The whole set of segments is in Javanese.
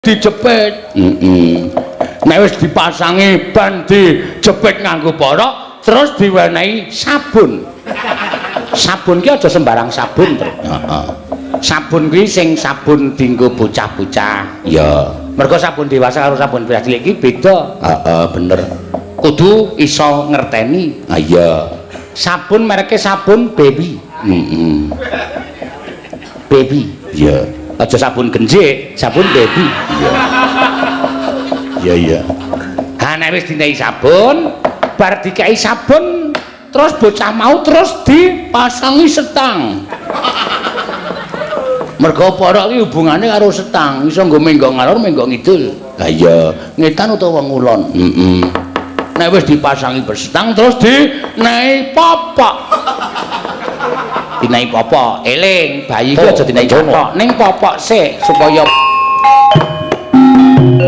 dijepit. Nek wis dipasangi ban dijepit nganggo porok terus diwenehi sabun. Sabun ki aja sembarang sabun, Tru. Heeh. Sabun kuwi sing sabun dienggo bocah-bocah. Ya. Mergo sabun dewasa karo sabun bocah cilik iki beda. Heeh, bener. Kudu iso ngerteni. Ah iya. Sabun mereke sabun baby. Baby. Iya. Aja sabun genjik, sabun baby. Iya. Iya iya. Ha nek wis dinehi sabun, bar dikai sabun, terus bocah mau terus dipasangi setang. Mergo porok iki hubungane karo setang, iso nggo menggok ngalor, menggok ngidul. Lah iya, ngetan utawa ngulon. Nek wis dipasangi bersetang terus dinehi popok. Dinehi popok, eling, bayi iki aja dinehi popok, ning popok sik supaya Thank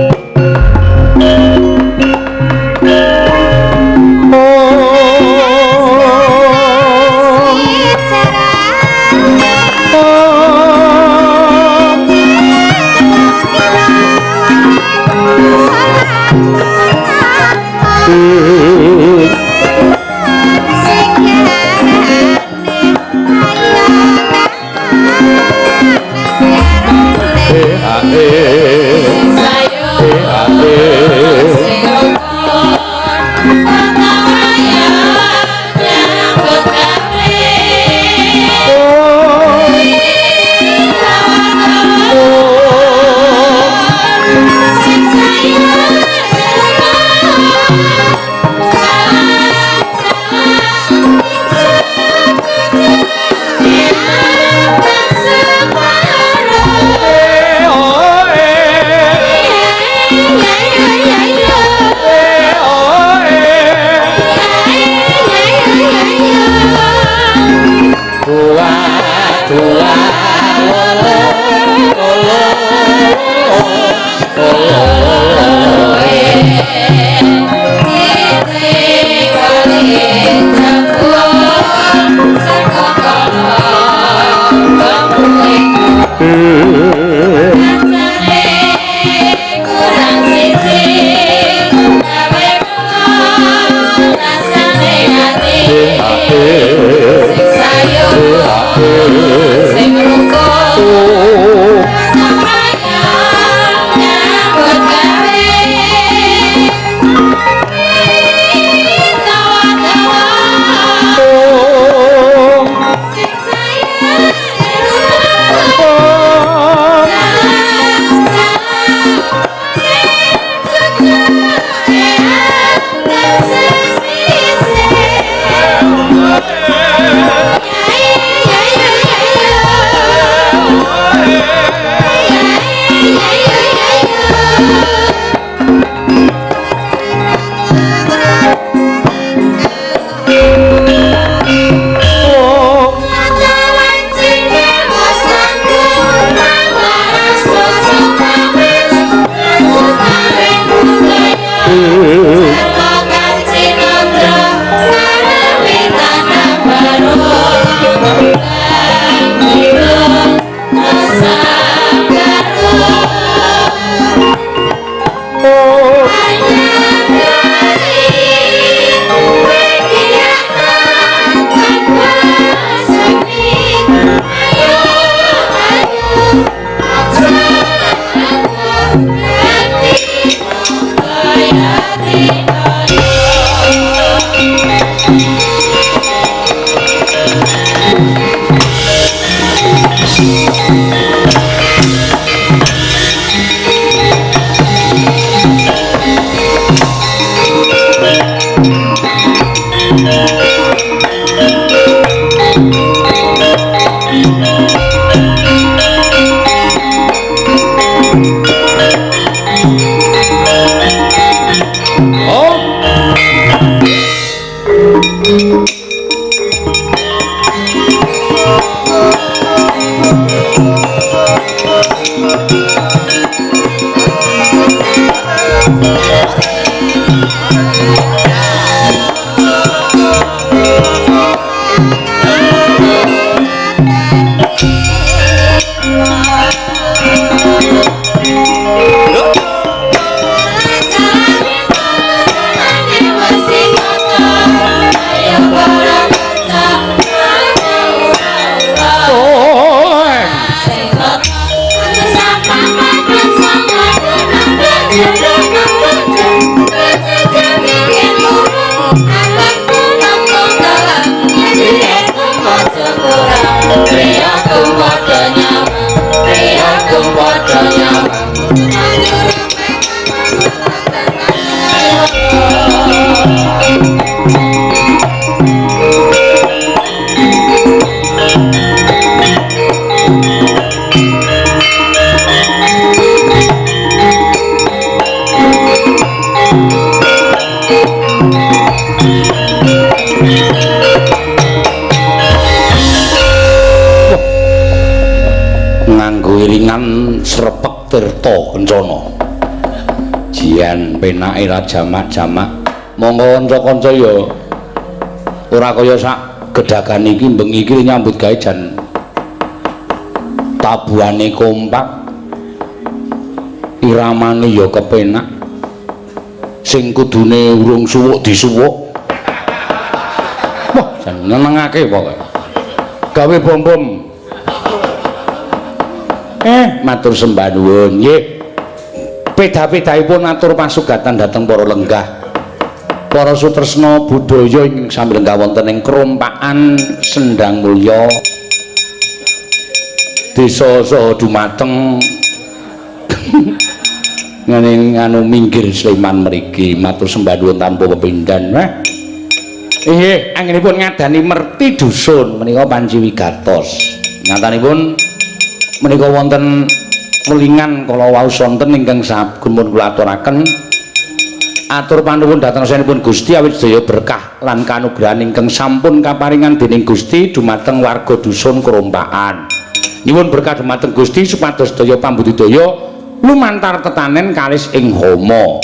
you. iringan srepek tirta kencana jian penake ra jamak-jamak monggo kanca-kanca ya ora kaya sak gedhagan iki bengi iki nyambut gawe jan tabuhane kompak iramane ya kepenak sing kudune urung suwuk disuwuk wah jan nyenengake pokoke gawe bom-bom matur sembah nuwun nggih peda-pedahipun atur pasugatan dhateng para lenggah para sutresna budaya ing sami lenggah wonten ing Krompakan Sendang Mulya desa saha dumateng ngene anu minggir Sleman mriki matur sembah nuwun tanpa pepindhan inggih anggenipun ngadani merti dusun menika Panji Wigatos nyatanipun menika wonten welingan kala waos wonten ingkang sampun kula aturaken atur panuwun dhateng sanesipun Gusti awit sedaya berkah lan kanugrahan ingkang sampun kaparingan dening Gusti dumateng warga dusun Krompakan nyuwun berkah dumateng Gusti supados sedaya pambudidaya lumantar tetanen kalis ing hama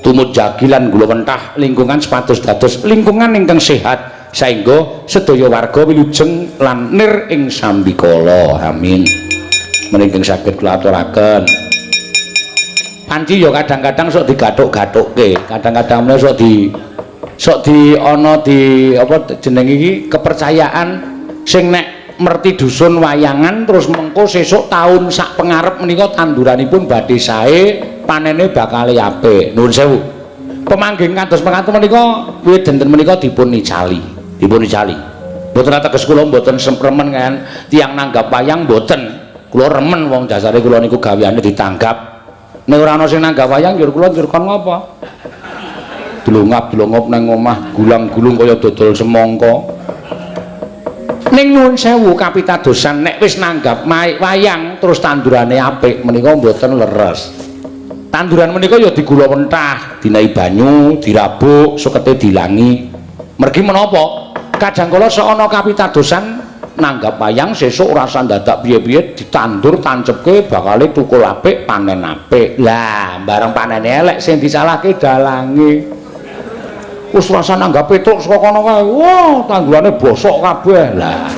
tumut jagi lan gula mentah lingkungan supados dados lingkungan ingkang sehat saengga sedaya warga wilujeng lan nir ing sambikala amin menika saged kula aturaken Panci ya kadang-kadang sok digathuk-gathukke kadang-kadang meneh sok di ana di apa jeneng iki kepercayaan sing nek merti dusun wayangan terus mengko sesuk taun sak pengarep menika tanduranipun badhe sae panene bakal apik nuwun sewu pemanggih kados mekaten menika wiwit dinten menika dipun icali mboten ateges kula mboten sempremen kan tiyang nanggap wayang mboten kula remen wong dasare kula niku gaweane ditanggap nek ora ana sing nanggap wayang njur kula njur kon ngopo delongap nang omah gulang-gulung kaya dodol semangka ning nuwun sewu kapitadosan nek wis nanggap wayang terus tandurane apik menika mboten leres tanduran menika ya digula mentah dinai banyu dirabuk sukete dilangi mergi menapa kadangkala sok ana kapitadosan nanggap wayang sesuk rasa dadak piye-piye ditandur tancepke bakale tukul apik panen apik lah bareng panene elek sing disalahke dalange wis rasa nanggap petruk saka kono kae wah tandurane bosok kabeh lah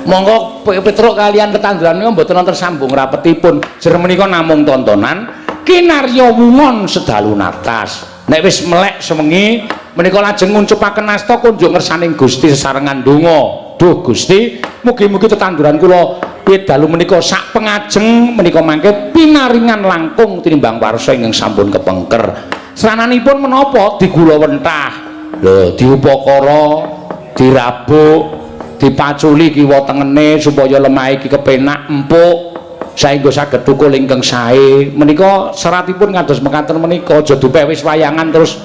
monggo petruk kalian tetanduran niku mboten wonten sambung rapetipun jer menika namung tontonan kinarya wungon sedalu natas nek wis melek semengi menika lajeng nguncupaken asta kunjuk ngersaning Gusti sesarengan donga duh Gusti mugi-mugi tetanduran kula wiwit dalu menika sak pengajeng menika mangke pinaringan langkung tinimbang warsa ingkang sampun kepengker serananipun menapa digula wentah lho diupakara dirabuk dipaculi kiwa tengene supaya lemah iki kepenak empuk saengga saged tukul ingkang sae menika seratipun kados mekaten menika aja dipek wis wayangan terus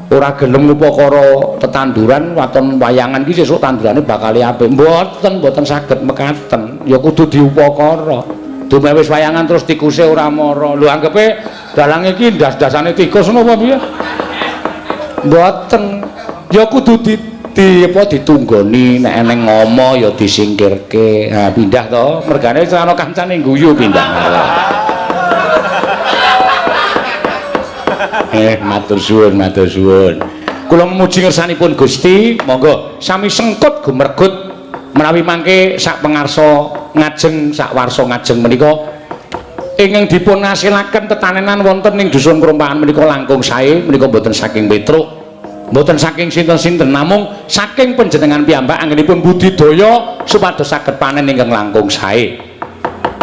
ora gelem upakara tetanduran waton wayangan iki sesuk tandurane bakal apik mboten saged mekaten ya kudu diupakara dume wis wayangan terus tikuse ora mara lho anggepe dalang iki ndas-ndasane tikus napa piye mboten ya kudu ditunggoni nek eneng ngoma ya disingkirke ha pindah to mergane wis ana kancane guyu pindah matur suwun kula memuji ngersanipun Gusti monggo sami sengkut gumregut menawi mangke sak pengarsa ngajeng sak warsa ngajeng menika ingkang dipun ngasilaken tetanenan wonten ing dusun Krompakan menika langkung sae menika mboten saking petruk mboten saking sinten-sinten namung saking panjenengan piyambak anggenipun budidaya supados saged panen ingkang langkung sae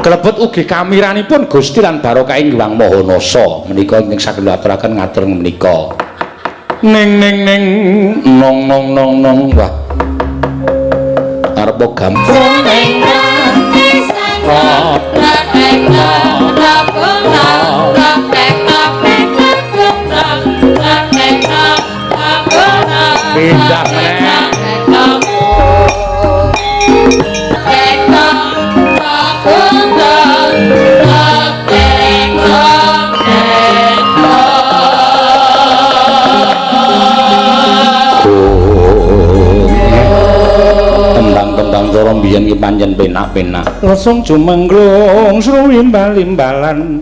kelebet ugi kamiranipun Gusti lan barokah ing Hyang Mahanasa menika ingkang saged aturaken ngatur menika ning nong wah arep gampang pindah meneh tembang-tembang cara mbiyen ki panjen penak-penak. Lesung jumengglung sru imbal-imbalan.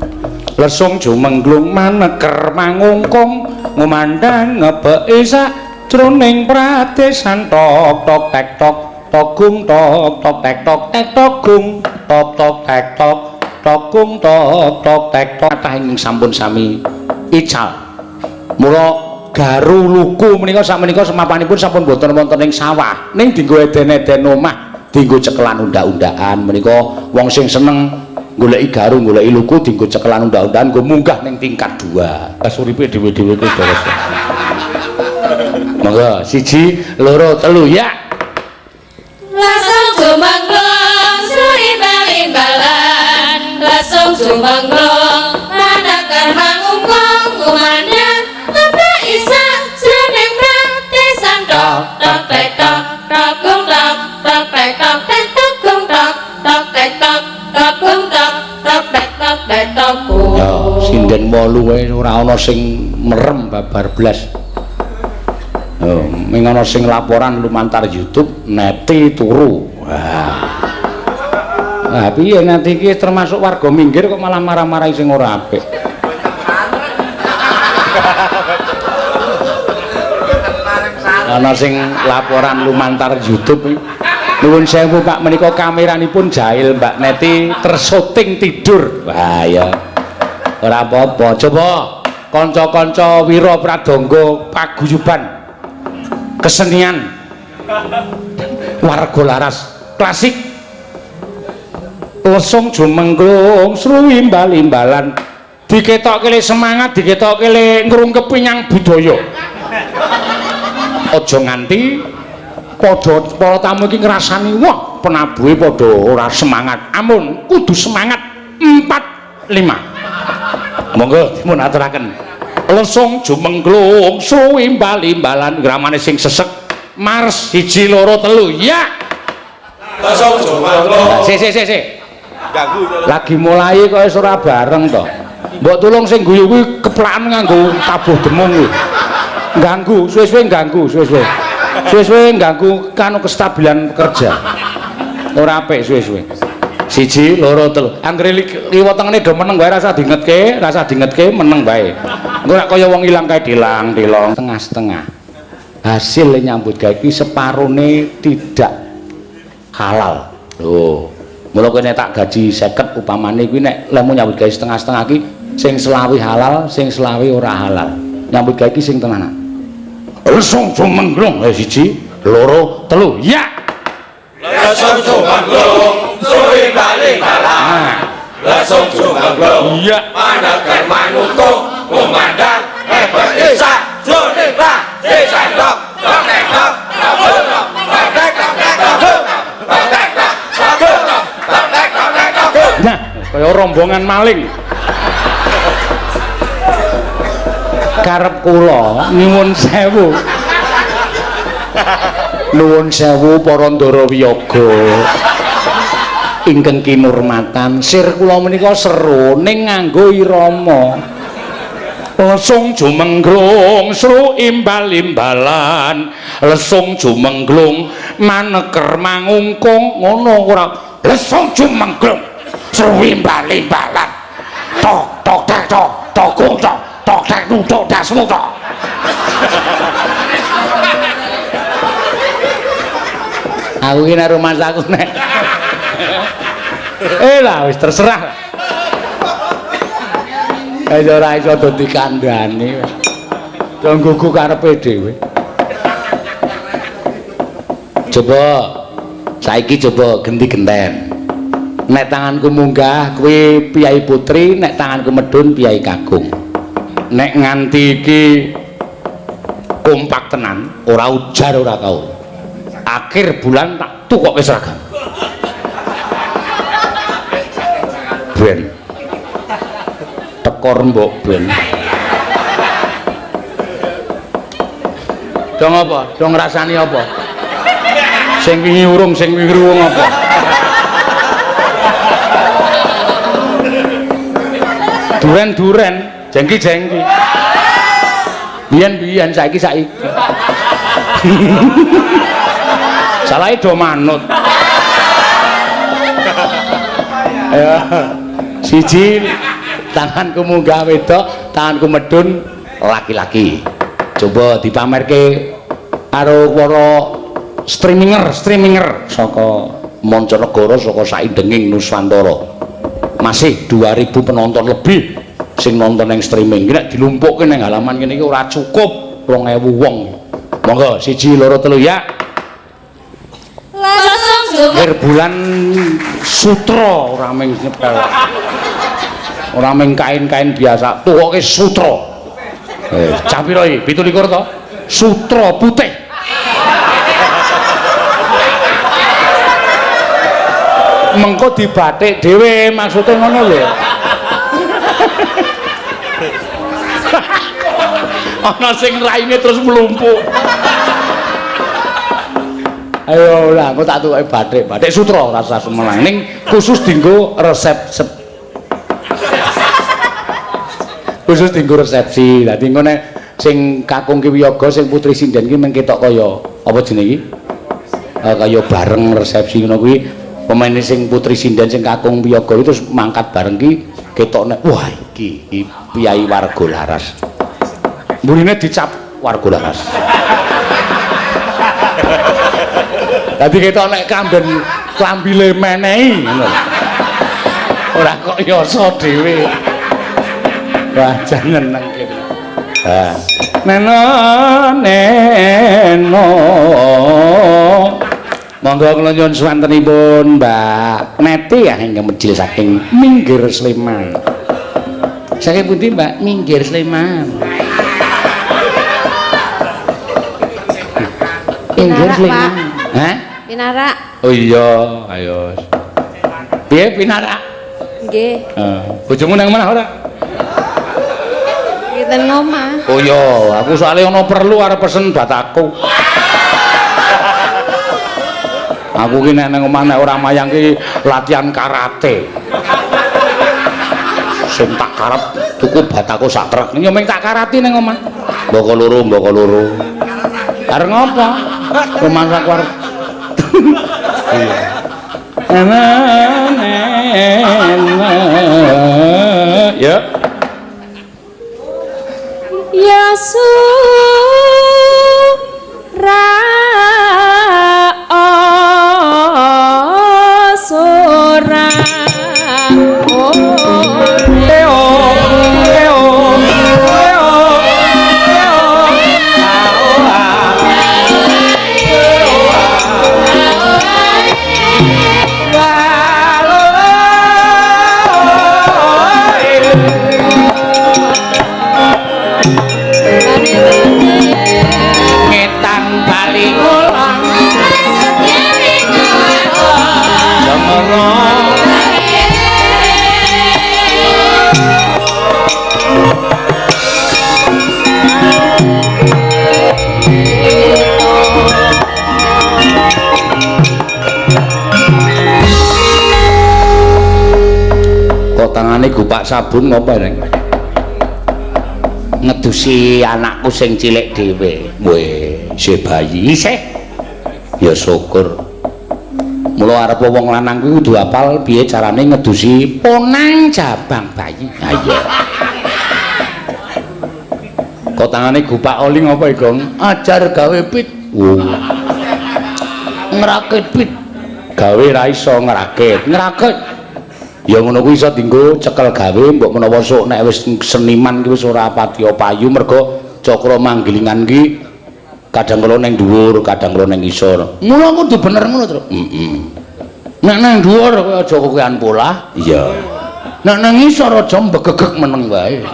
Lesung jumengglung maneker mangungkung ngumandang ngebeki sajroning pradesan tok tok tek tok togung tok tok tek tok tek togung tok tok tek tok togung tok tok tek tok kathah ingkang sampun sami ical. Mula garu luku menika sakmenika semapanipun sampun boten wonten ing sawah ning dienggo eden-eden omah dienggo cekelan undak-undakan menika wong sing seneng goleki garu goleki luku dienggo cekelan undak-undakan nggo munggah ning tingkat 2 kasuripe dhewe-dhewe kuwi deres. Monggo 1 2 3 ya. Langsung jumangglung suri bal-imbalan langsung jumangglung manakar mangungkung ngumandang ngebeki sajroning pradesan tok tok tek tok togung tok tok tek tok tek togung tok tok tek tok togung tok tok tek tok tek togung. Ya, sinden 8 wae ora ana sing merem babar blas. Oh, ming ana sing laporan lumantar YouTube neti turu. Wah. Nah, piye nanti iki termasuk warga minggir kok malah marah-marahi sing ora apik. Ana sing laporan lumantar YouTube. Nuwun sewu Pak menika kameranipun jahil Mbak Neti tersyuting tidur. Wah ya. Ora apa-apa. Coba kanca-kanca Wira Pradangga paguyuban kesenian warga laras klasik lesung jumengglung sru imbal-imbalan diketokke le semangat diketokke le ngrungkepi nyang budaya aja nganti padha para tamu iki ngrasani wah penabuhe padha ora semangat amun kudu semangat 4 5 monggo dipun aturaken lesung jumengglung sru imbal-imbalan gramane sing sesek mars 1 2 3 ya lesung jumengglung sik lagi mulai kok wis ora bareng to mbok tulung sing guyu kuwi keplaken nganggo tabuh demung kuwi ganggu suwe-suwe ganggu suwe-suwe ganggu kanu kestabilan kerja ora apik suwe-suwe 1 2 3 anggere liwat tengene do meneng wae rasa dingetke meneng wae engko nek kaya wong ilang kae dilang-dilong tengah-tengah hasil nyambut gawe iki separone tidak halal lho mula kene tak gaji 50 upamane kuwi nek lemu nyambut gawe setengah-setengah iki sing selawi halal sing selawi ora halal nyambut gawe iki sing tenanan lesung jumengglung 1 2 3 ya lesung jumengglung suri bali-balan lesung jumengglung iya manakar manungkung ngumandang hebeki sajroning pradesan tok tok tek tok togung tok tok tek tok tek togung tok tek tok togung tok tok tek tok tek togung. Nah kaya rombongan maling karep kula nyuwun sewu para ndara wiyaga ingkang kinurmatan sir kula menika seru ning nganggo irama lesung jumengglung sru imbal-imbalan lesung jumengglung maneker mangungkung ngono ora lesung jumengglung sru imbal-imbalan tok tok tek tok togung tok tok tek tok dasmu tok aku iki nek rumah saku nek lah wis terserah aja ora iso dadi kandhane wong gugu karepe dhewe coba saiki coba genti genten nek tanganku munggah kuwi Piyai Putri nek tanganku medhun Piyai Kakung nek nganti iki kompak tenan ora ujar ora kaul akhir bulan tak tukokke seragam ben tekor mbok ben dong apa dong ngrasani apa sing wingi urung sing wingi urung apa duren-duren jengki-jengki biyen saiki salahe do manut Ayo. Siji tanganku munggah wedok, tanganku medun laki-laki. Coba dipamerke karo para streaminger saka mancanegara saka saindenging Nusantara. Masih 2000 penonton lebih sing nonton yang streaming. Iki nek dilumpukke nang halaman kene iki ora cukup 2000 wong. Monggo 1 2 3 ya. Akhir bulan sutra ora mung nyepel. Ora mung kain-kain biasa, tukoke sutra. Cah pira iki? 17 to? Sutra putih. Mengko dibatik dhewe maksudnya ngono lho. Ana sing raine terus mlumpuk. Ayo lah, aku tak tukoke batik sutra rasa semelang. Ning khusus dienggo khusus dienggo resepsi. Dadi engko nek sing kakung ki wiyaga sing putri sinden ki mung ketok kaya apa jenenge iki? Kaya bareng resepsi ngono kuwi. Pemain sing putri sinden sing kakung wiyaga itu terus mangkat bareng ki ketokne wah iki Piai Warga Laras. Mburine dicap Warga Laras. Dadi ketok nek kamben klambile menehi ngono. Ora kok yasa dhewe. Wah, jangan nang kene. Ha. Neno. Monggo kula nyuwun swantenipun Mbak Neti ya ingkang medhil saking Minggir Sleman. Saking pundi Mbak? Minggir Sleman. Minggir Sleman. Hah? Pinarak. Oh iya, ayo. Piye Pinarak? Nggih. Bojomu nang mana ora? Kita ngomah. Oh iya, aku soalnya ana perlu arep pesen bataku. Aku ki nek nang omah nek ora mayang ki latihan karate. Sing tak karep tuku bataku sak truk. Yo mung tak karati nang omah. Mboko loro. Arep ngopo? Omah sak war. Ya. Tangane gupak sabun ngopo neng? Ngedusi anakku sing cilik dhewe. Weh, si bayi isih. Ya syukur. Mula arep wong lanang kuwi kudu apal piye carane ngedusi ponang jabang bayi. Ha iya. Kok tangane gupak oli ngopo iki, Gong? Ajar gawe pit. Ngrakit pit. Gawe ra iso ngrakit. Ya ngono kuwi iso dienggo cekel gawe mbok menawa sok nek wis seniman ki wis ora pati payu mergo cakra manggilingan ki kadang kala ning dhuwur, kadang kala ning ngisor. Mula kudu bener ngono, Tru. Nek nang dhuwur kowe aja kowean polah. Iya. Nek nang ngisor aja mbegegek meneng wae.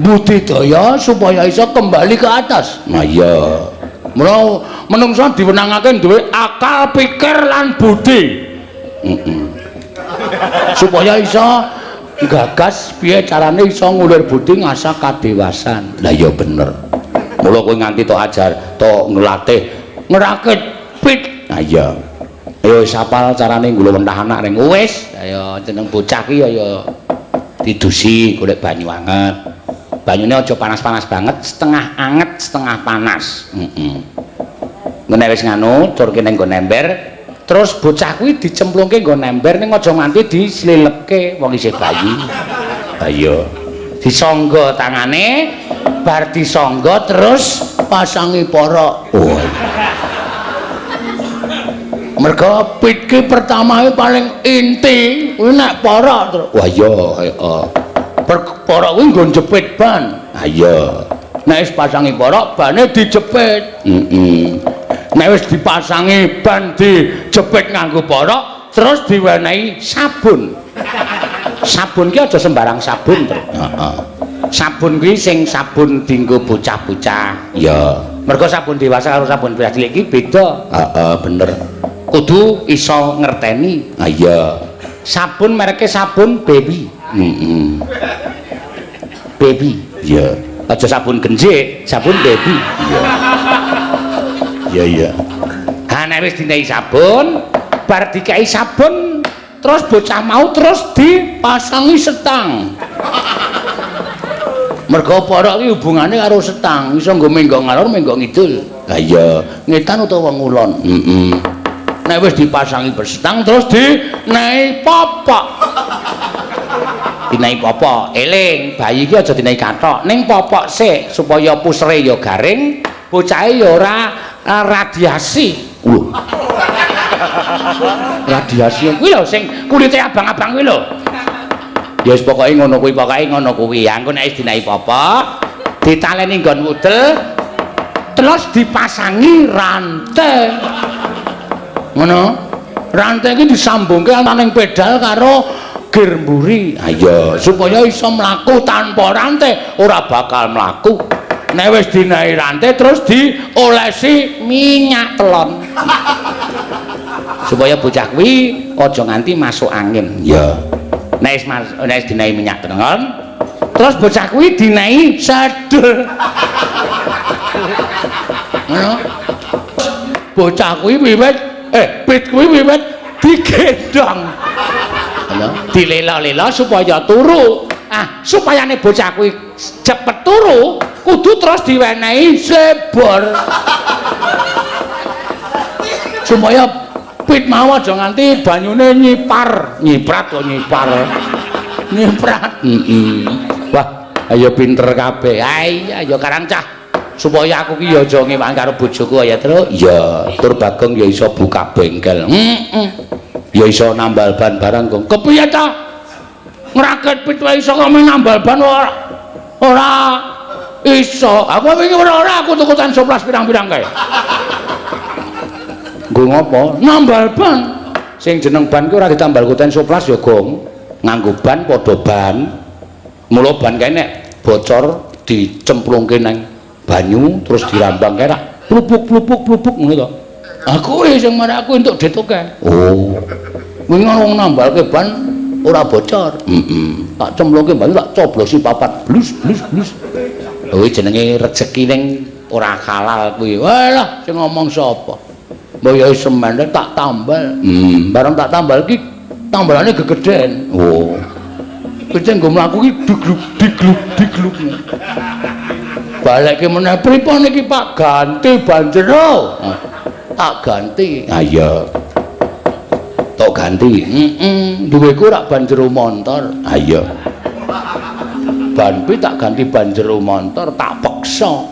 Budidaya supaya iso kembali ke atas. Nah iya. Mula menungso diwenangake duwe akal, pikir lan budi. Supaya iso gagas piye carane iso ngulir budi ngasah kadewasan. Lah ya bener. Mula kowe nganti tok ajar, tok ngelatih ngerakit pit. Nah iya. Ayo wis apal carane nggula mentah anak ning wis. Ayo jeneng bocah ki ya didusi golek banyu anget. Banyune aja panas-panas banget, setengah anget, setengah panas. Nek wis nganu turke ning nggon ember Terus bocah kuwi dicemplungke nggo nember ning aja nganti dislileke wong isih bayi. Ayo. Disangga tangane, bar disangga terus pasangi para. Oh. Mergo pit ki pertamae paling inti kuwi nek para terus. Wah iya, heeh. Para kuwi nggo njepit ban. Ha iya. Nek wis pasangi para bane dijepit. Nek wis dipasangi ban dijepit nganggo para terus diwenehi sabun. Sabun ki aja sembarang sabun, Tru. Heeh. Sabun kuwi sing sabun dienggo bocah-bocah. Iya. Mergo sabun dewasa karo sabun bocah cilik iki beda. Heeh, bener. Kudu iso ngerteni. Ah iya. Sabun mereke sabun baby. Baby. Iya. Aja sabun genjik, sabun baby. Iya. Iya iya. Ha nek wis dinehi sabun, bar dikai sabun, terus bocah mau terus dipasangi setang. Mergo para iki hubungane karo setang, iso nggo menggo ngalor menggo ngidul. Lah iya, ngetan utawa ngulon. Nek wis dipasangi bersetang terus dinehi popok. Dinehi popok, eling, bayi iki aja dinehi kathok, ning popok sik supaya pusere ya garing, bocahe ya ora radiasi. Radiasi kuwi lho sing kulite abang-abang kuwi lho. Ya wis pokoke ngono kuwi. Engko nek wis dinehi popok, ditaleni nggon wudel, terus dipasangi rantai. Ngono. Rantai iki disambungke antane pedal karo gir mburi. Ha iya, supaya iso mlaku tanpa rantai ora bakal mlaku. Nek wis dinehi rantai terus diolesi minyak telon. Supaya bocah kuwi aja nganti masuk angin. Ya. Nek wis dinehi minyak telon, terus bocah kuwi dinehi sadel. Ngono. Bocah kuwi wiwit pit kuwi wiwit digendong. Lho, dilela-lela supaya turu. Ah, supayane bocah kuwi cepet turu, kudu terus diwenehi sebor. Supaya pit mau aja nganti banyune nyiprat. Wah, ayo pinter kabeh. Ayo karang cah. Supaya aku ki ya aja ngewan karo bojoku ya, Tru. Iya, tur Bagong ya iso buka bengkel. Ya iso nambal ban barang, Gong. Kepiye ta? Ngraket pit wae iso kok nambal ban ora iso. Aku wingi ora aku tukutan soplas pirang-pirang kae. Nggo ngopo? Nambal ban. Sing jeneng ban ki ora ditambal kuten soplas ya, Gong. Nganggo ban padha ban. Mula ban kae nek bocor dicemplungke nang banyu terus dirambang kerak plupuk ngono to. Aku sing marek aku entuk dit akeh. Oh. Wingi wong nambalke ban ora bocor. Tak cemplungke banyu tak coblosi papat blus. Kuwi jenenge rezeki ning ora halal kuwi. Walah sing ngomong sapa? Mbok ya semen tak tambal. Bareng tak tambal ki tambalane gegeden. Oh. Kuwi nggo mlaku ki digluk. Balik ke meneh pripun iki Pak ganti ban jero. Tak ganti. Ha iya. Tok ganti. Duweku rak ban jero motor. Ha iya. Ban pi tak ganti ban jero motor tak peksa.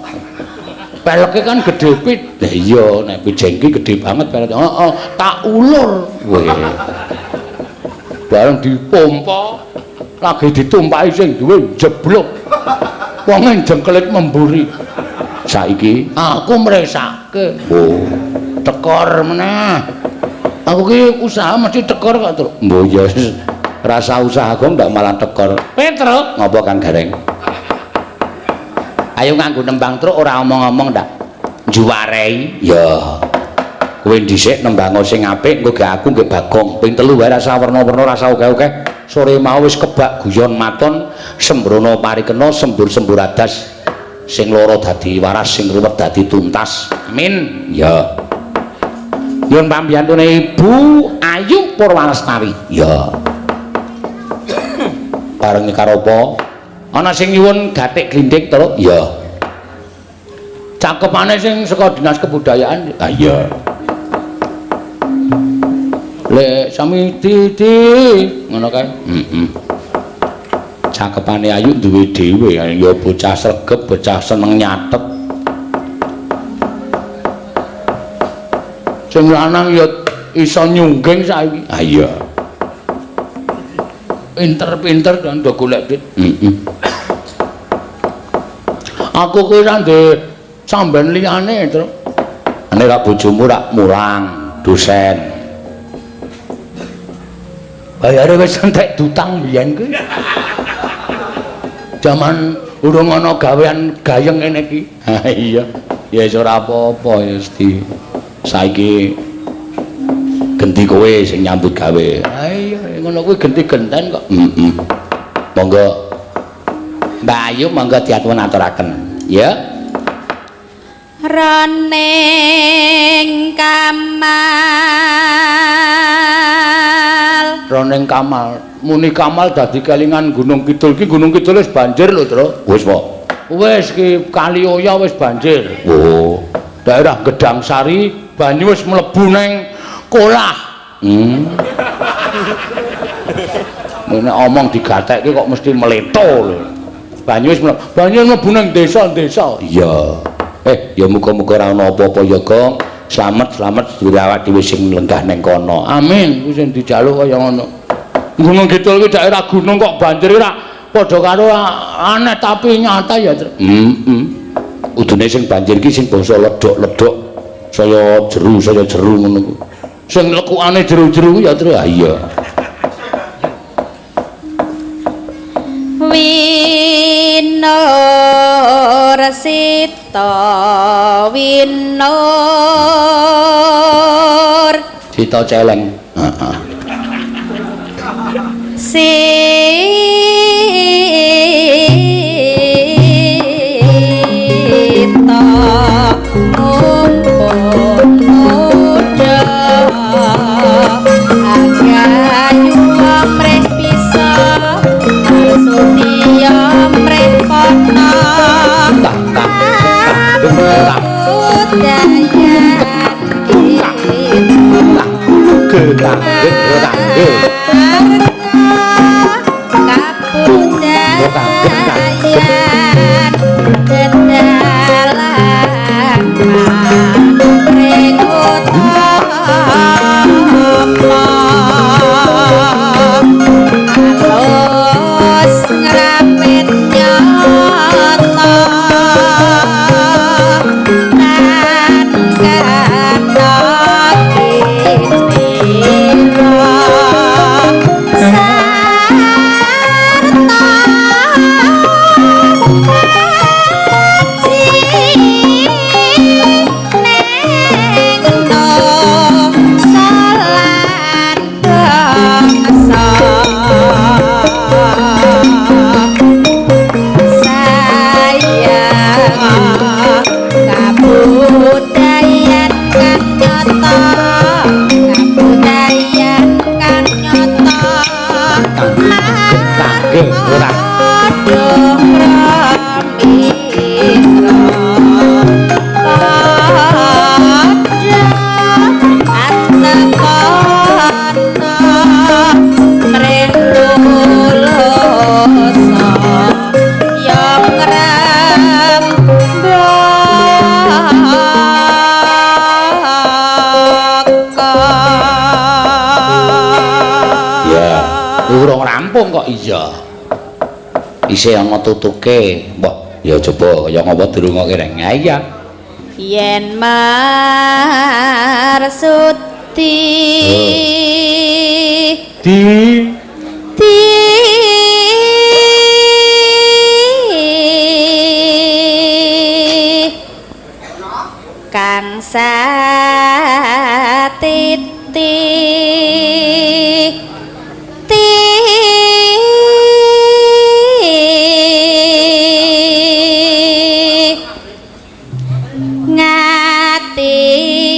Peleke kan gede pit. Lah iya nek bijengki gede banget pelek. Heeh, tak ulur. Weh. Bareng dipompa lagi ditumpaki sing duwe jeblok. Wong jengkelit memburi. Saiki aku mresake. Oh, tekor meneh. Aku ki usaha mesti tekor kok, Tru. Mbok ya rasa usaha kok ndak malah tekor. Petro, ngopo Kang Gareng? Ayo nganggo nembang Tru ora omong-omong ndak. Juwarei. Ya. Kowe dhisik nembang sing apik engko ge aku nggih Bagong. Ping 3 wae rasa werna-werna rasa oke-oke. Sore mau wis kebak guyon maton sembrono parikena sembur-sembur adas sing loro dadi waras sing ruwet dadi tuntas. Amin. Ya. Nyuwun pambiyantune Ibu Ayu Purwalestari. Ya. Bareng karo apa? Ana sing nyuwun gatik glindik to? Ya. Cakepane sing saka Dinas Kebudayaan. Ah iya. lek sami titi ngono kae cakepane ayu duwe dhewe ya bocah sregep bocah seneng nyatet sing lanang ya iso nyungging saiki ah iya pinter-pinter kan do golek duit aku kuwi ra ndek samben liyane terus nek ra bojomu ra mulang dosen bayare wis entek dutang biyen kuwi jaman urung ana gawean gayeng ngene iki ha iya ya wis ora apa-apa ya mesti saiki genti kowe sing nyambut gawe ha iya ngono kuwi genti genten kok monggo Mbak Ayu monggo diatun aturaken ya Roning Kamal muni Kamal dadi kelingan Gunung Kidul ki Gunung Kidul wis banjir lho Tru wis po wis ki Kali Oya wis banjir oh daerah Gedang Sari banyu wis mlebu neng Kolah Nek omong digatekke kok mesti meleto lho banyu wis mlebu neng desa-desa iya ya muga-muga ora ana apa-apa ya Gong slamet duwe awak dhewe sing lenggah ning kono amin kuwi sing dijaluk kaya ngono Gunung Kidul ki daerah gunung kok banjir ora padha karo aneh tapi nyata ya udune sing banjir ki sing basa ledok-ledok saya jeru ngono ku sing lekukane jeru-jeru ya terus iya Winur Sita Winur Sita celeng heeh Sita mumpung muda agayu amrih bisa Sudia amrih kono kok iya isih ana tutuke mbok ya coba kaya ngapa dirungokke reng iya yen marsuti kang satiti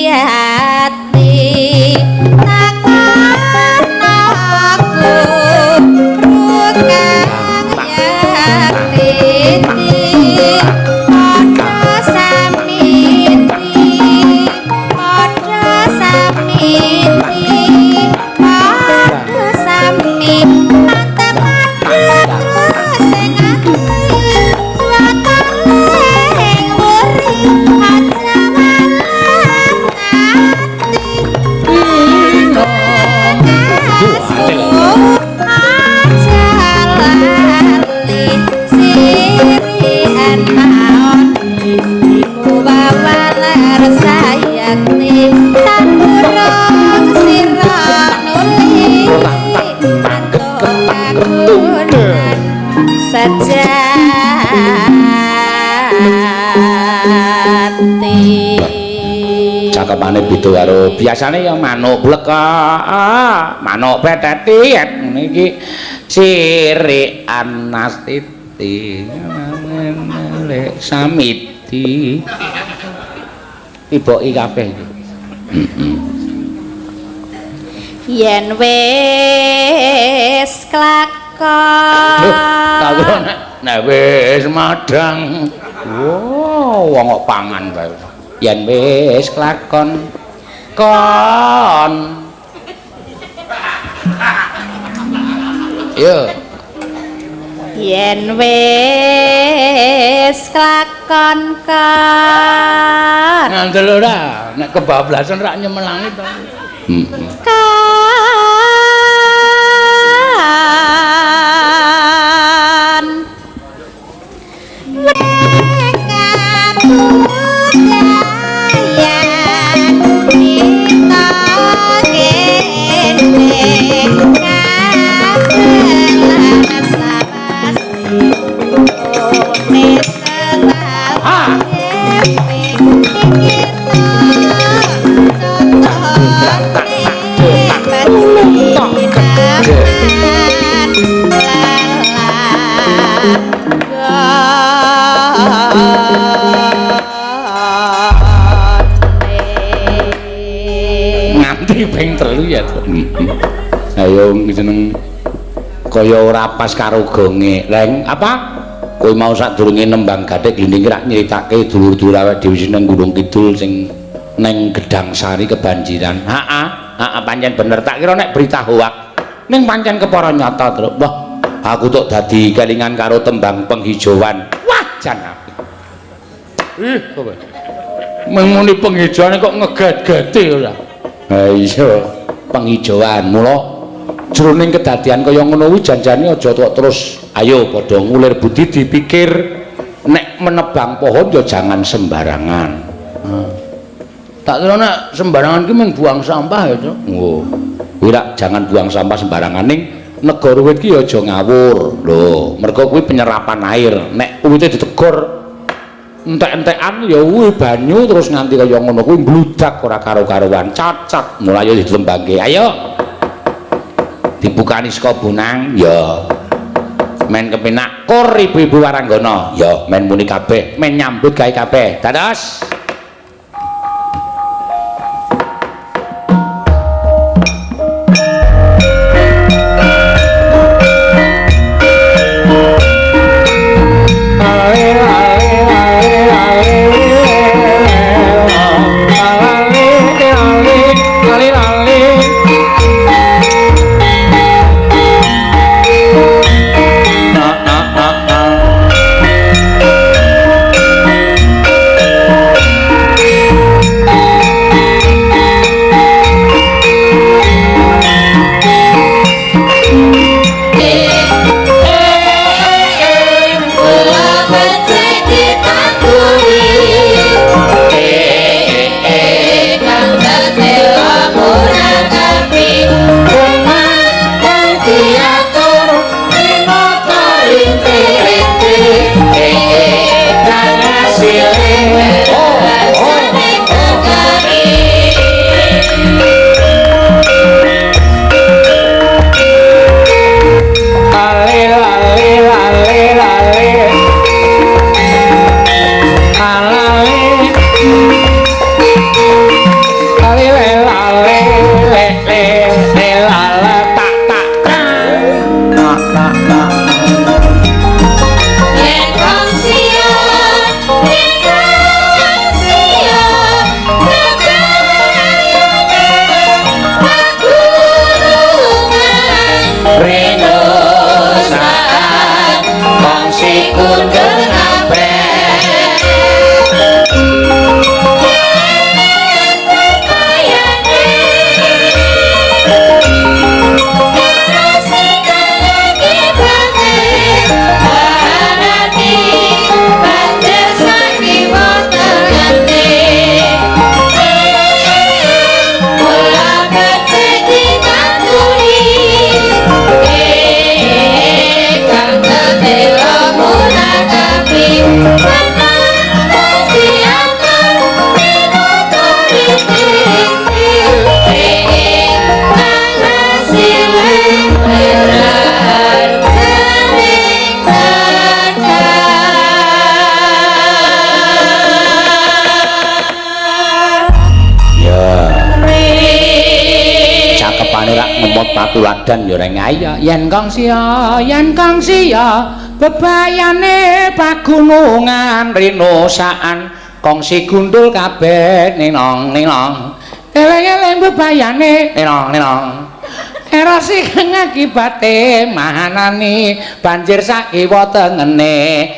ngati-hati takon aku Cakepane beda karo biasane ya manuk bleka, manuk petetit ngene iki sirikan nastiti lek samiti tiboki kabeh iki. Yen wis klakon Kalau nek wis madang wong kok pangan bae. Yen wis klakon kon yo yen wis klakon kon ngandel ora nek kebablasan rak nyemelangi to. Nganti ping 3 ya. Ayo jeneng kaya ora pas karo gonge. Leng apa? Kowe mau sadurunge nembang gathik glinding rak nyeritake dulur-dulur awake dhewe sing Gunung Kidul sing ning Gedang Sari kebanjiran. Heeh, pancen bener tak kira nek berita hoak. Ning pancen kepara nyata, Truk. Wah, aku tok dadi kelingan karo tembang penghijauan. Wah, jan apik. Ih, kowe. Mengmuni penghijauane kok ngeget-gete ora. Ha iya, penghijauan. Mula jroning kedadian kaya ngono kuwi janjane aja kok terus ayo padha ngulir budi dipikir nek menebang pohon ya jangan sembarangan. Tak kira nek sembarangan ki mung buang sampah ya, Cuk. Oh. Kuwi jangan buang sampah sembarangan ning negara wit ki aja ngawur. Lho, mergo kuwi penyerapan air. Nek uwite ditegor entek-entekan ya kuwi banyu terus nganti kaya ngono kuwi mbludak ora karo-karuan, cacat. Mulai ditembangke. Ayo. Dibukani saka Bonang ya. Men kepenak kur ibu-ibu Waranggana ya men muni kabeh, men nyambut gawe kabeh. Dados. badan yo reng ayo yen kong sia bebayane pagunungan rinosaan kongsi gundul kabeh ninong eling-eling bebayane ninong erosi kang akibate mahanani banjir sakiwa tengene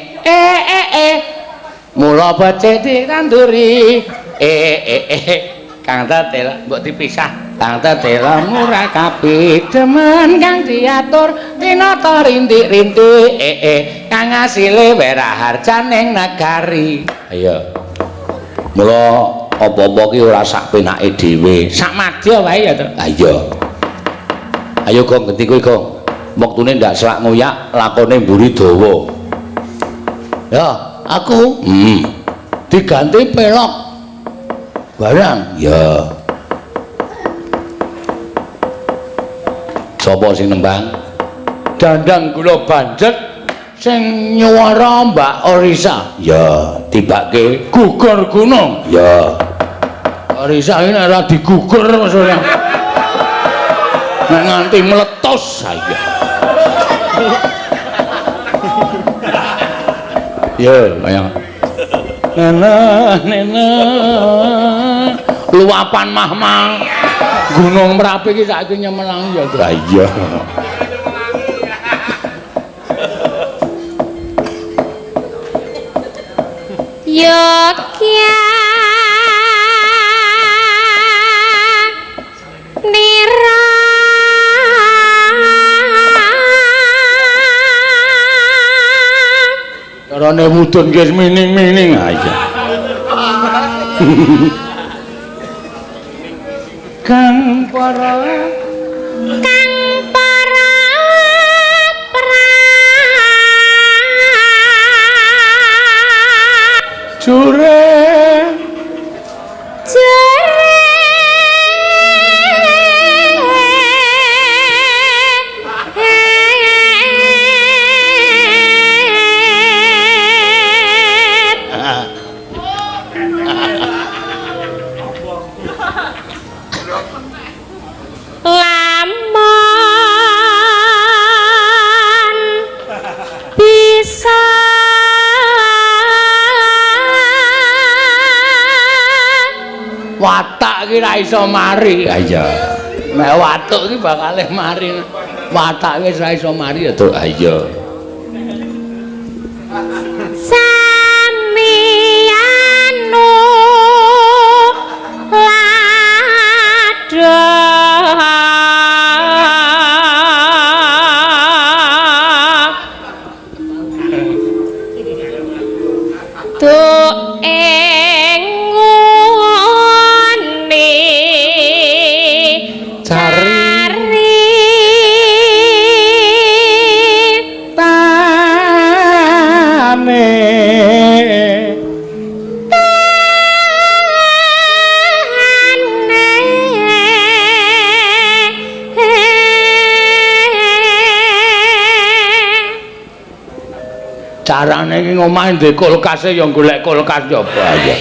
mula becik ditanduri Kang Tetela mbok dipisah Kang Tetela murah kapi demen kang diatur tinata rintik-rintik kang asile weraharjaning negari ayo mula apa-apa ki ora sak penake dhewe sak madya wae ya to ayo Gong ngendi kowe Gong wektune ndak selak ngoyak lakone mburi dawa ya aku diganti pelok barang ya sapa sing nembang dandang kula banjet sing nyuwara Mbak Orisa ya tibake gugur gunung ya Orisa ini ora digugur maksudnya nek nganti meletus saya ya kaya nena luapan mahmang gunung Merapi iki saiki nyemelang ya iya Yogya Nira carane mudun guys mining-mining aja kang para jure watak iki ra iso mari aja nek watuk iki bakal mari watak wis ra iso mari ya Duk ayo samiyanu lado Duk carane iki ngomah ndek kulkase ya golek kulkas coba aja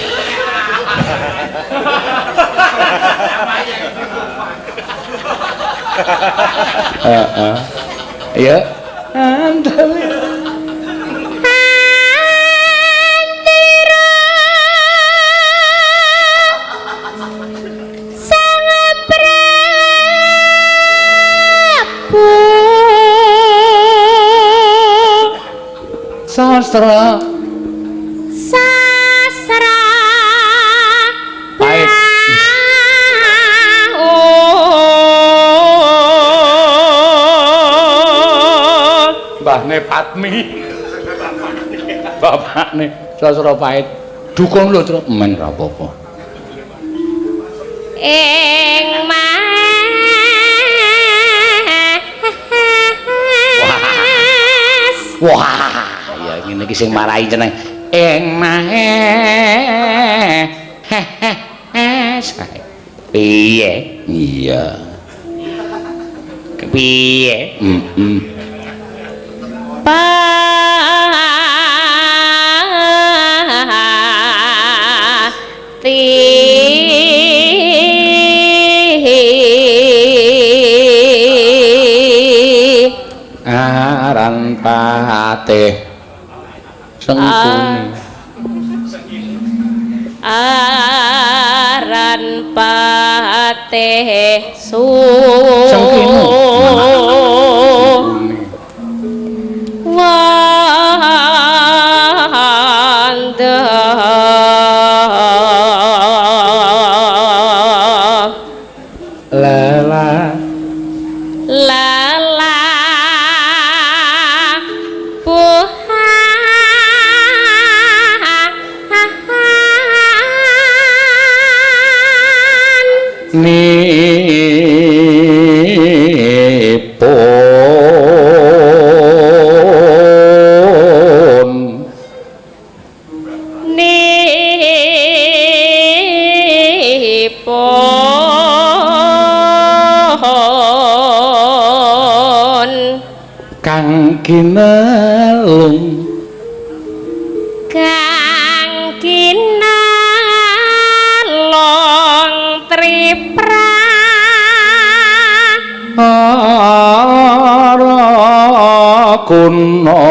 ya sastra pahit mbahne Patmi bapakne sastra pahit dukun lho terus men ra apa-apa ing wah ya ngene iki sing marahi jeneng ing mahe piye iya piye patih sengkuni aran patih sengkini lala lala puhan nipun kang kinalung kang kinalong tripra ara kuna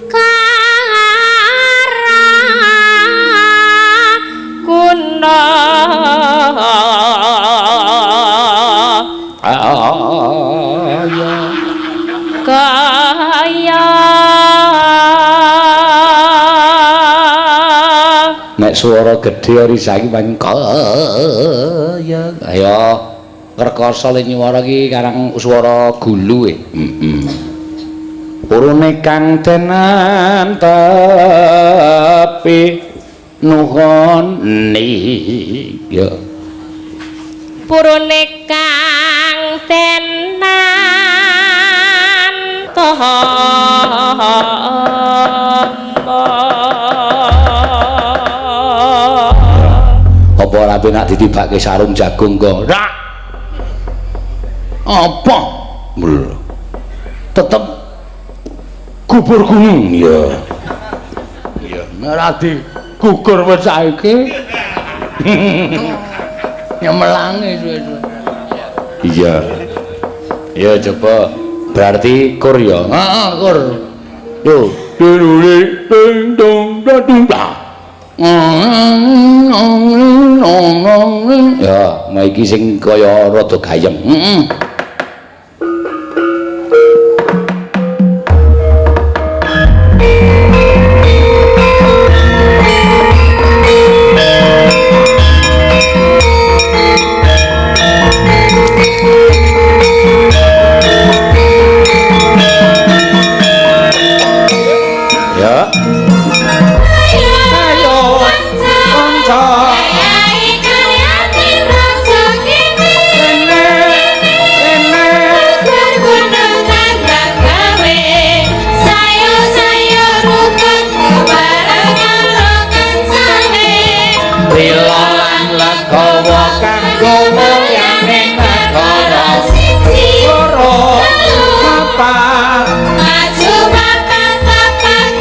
kara kuna kaya nek swara gedhe risaki pancen kaya ayo ngrekoso le nyuwara iki karang swara gulu urune kang tenan tapi nuhun ya purune kang tenan apa ora penak ditibake sarung jagung kok rak apa tetep kubur gunung ya iya ora digugur wis saiki nyemelange suwe-suwe iya ya coba berarti kur ya kur yo diruli ding dong dadung ya nah iki sing kaya rada gayeng maju papat-papat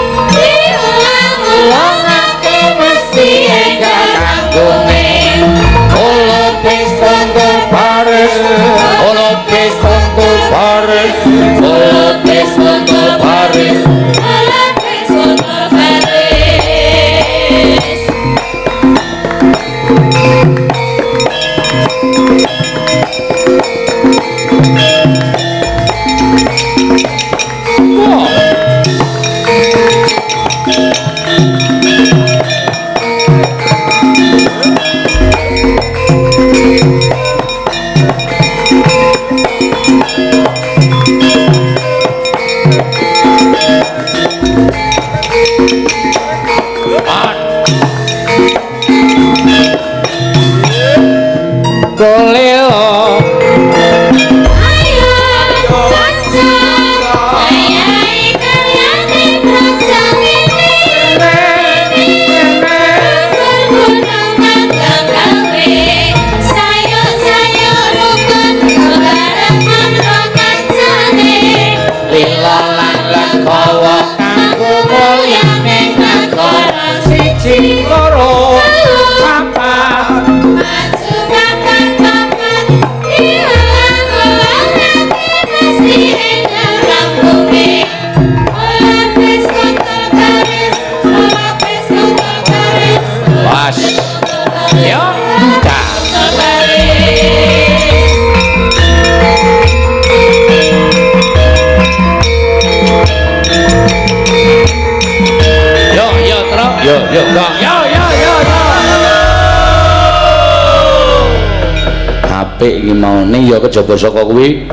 apik iki maune ya kejaba saka kuwi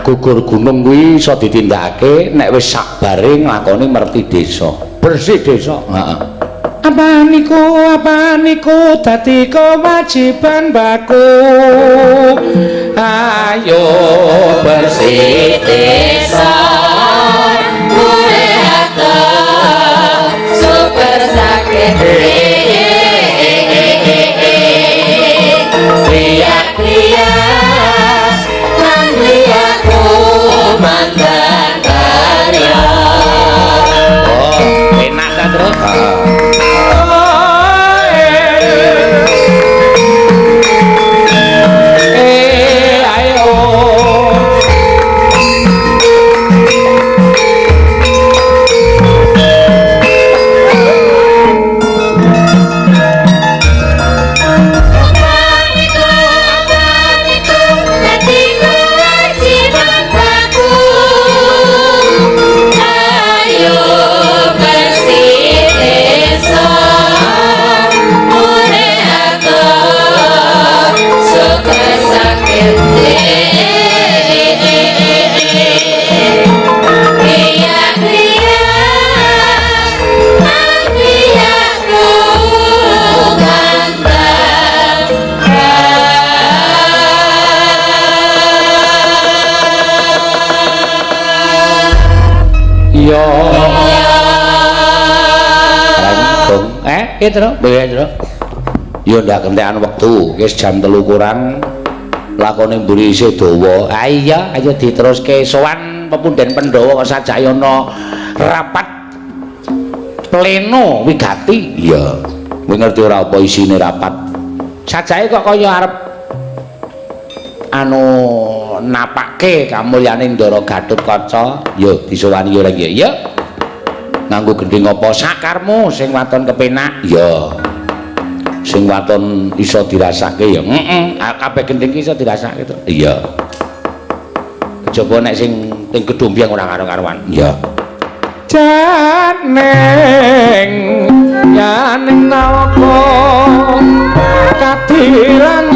gugur gunung kuwi iso ditindakake nek wis sabare nglakoni merti desa bersih desa heeh apa niku dadi kewajiban baku ayo bersih desa mulai atau super sakit lihat kan lihatku mantan karya oh enak kan terus yo ndak kentekan wektu wis jam 3 kurang lakone mburi isih dawa iya ayo diteruske sowan pepunden Pandhawa kok sajayana rapat pleno wigati iya kowe ngerti ora apa isine rapat sajae kok kaya arep anu napake kamulyaning Ndara Gatotkaca yo disowani yo lagi ya nganggo gending apa sakarmu sing waton kepenak ya sing waton iso dirasake ya kabeh gending iso dirasake to iya coba nek sing ning gedhombyang ora karo-karuan ya janeng yaning nalaka kadiran